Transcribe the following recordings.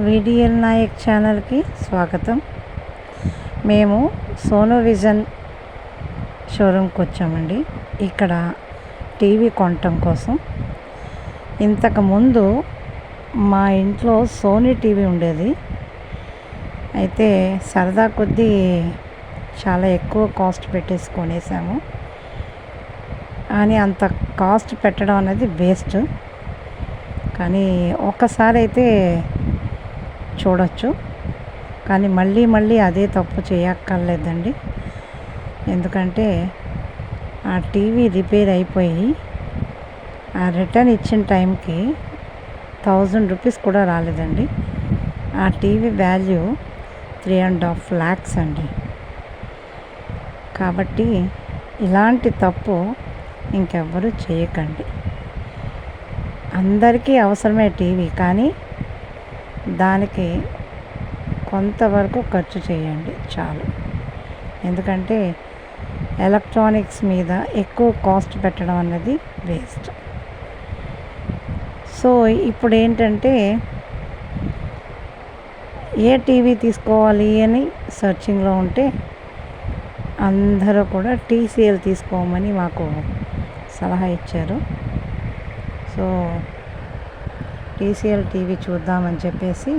విడిఎల్ నాయక్ ఛానల్కి స్వాగతం. మేము సోనో విజన్ షోరూమ్కి వచ్చామండి. ఇక్కడ టీవీ కొనటం కోసం. ఇంతకుముందు మా ఇంట్లో సోనీ టీవీ ఉండేది. అయితే సరదా కొద్దీ చాలా ఎక్కువ కాస్ట్ పెట్టేసి కొనేసాము. కానీ అంత కాస్ట్ పెట్టడం అనేది వేస్ట్. కానీ ఒక్కసారి అయితే చూడొచ్చు, కానీ మళ్ళీ అదే తప్పు చేయక్కర్లేదండి. ఎందుకంటే ఆ టీవీ రిపేర్ అయిపోయి ఆ రిటర్న్ ఇచ్చిన టైంకి 1000 రూపీస్ కూడా రాలేదండి. ఆ టీవీ వాల్యూ 3.5 lakhs అండి. కాబట్టి ఇలాంటి తప్పు ఇంకెవ్వరూ చేయకండి. అందరికీ అవసరమే టీవీ, కానీ దానికి కొంతవరకు ఖర్చు చేయండి చాలు. ఎందుకంటే ఎలక్ట్రానిక్స్ మీద ఎక్కువ కాస్ట్ పెట్టడం అన్నది వేస్ట్. సో ఇప్పుడు ఏంటంటే ఏ టీవీ తీసుకోవాలి అని సర్చింగ్లో ఉంటే అందరూ కూడా టీసీఎల్ తీసుకోమని మాకు సలహా ఇచ్చారు. సో టీసీఎల్ టీవీ చూద్దామని చెప్పేసి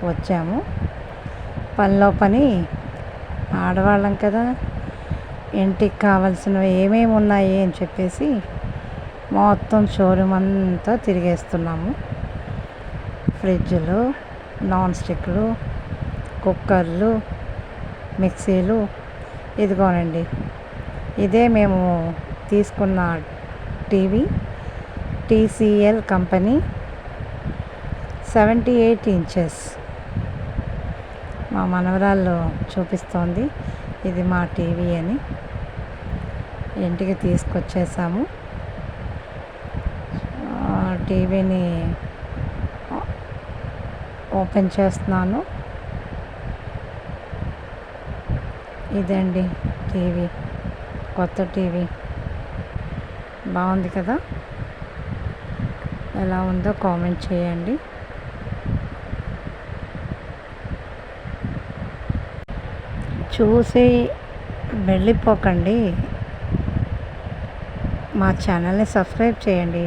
వచ్చాము. పనిలో పని ఆడవాళ్ళం కదా, ఇంటికి కావాల్సినవి ఏమేమి ఉన్నాయి అని చెప్పేసి మొత్తం షోరూమ్ అంతా తిరిగేస్తున్నాము. ఫ్రిడ్జ్లు, నాన్ స్టిక్లు, కుక్కర్లు, మిక్సీలు. ఇదిగోనండి, ఇదే మేము తీసుకున్న టీవీ. TCL company 78 inches. మా మనవరాళ్ళు చూపిస్తోంది ఇది మా టీవీ అని. ఇంటికి తీసుకొచ్చేసాము. టీవీని ఓపెన్ చేస్తున్నాను. ఇదండి టీవీ, కొత్త టీవీ. బాగుంది కదా, ఎలా ఉందో కామెంట్ చేయండి. చూసి వెళ్ళిపోకండి, మా ఛానల్ని సబ్స్క్రైబ్ చేయండి.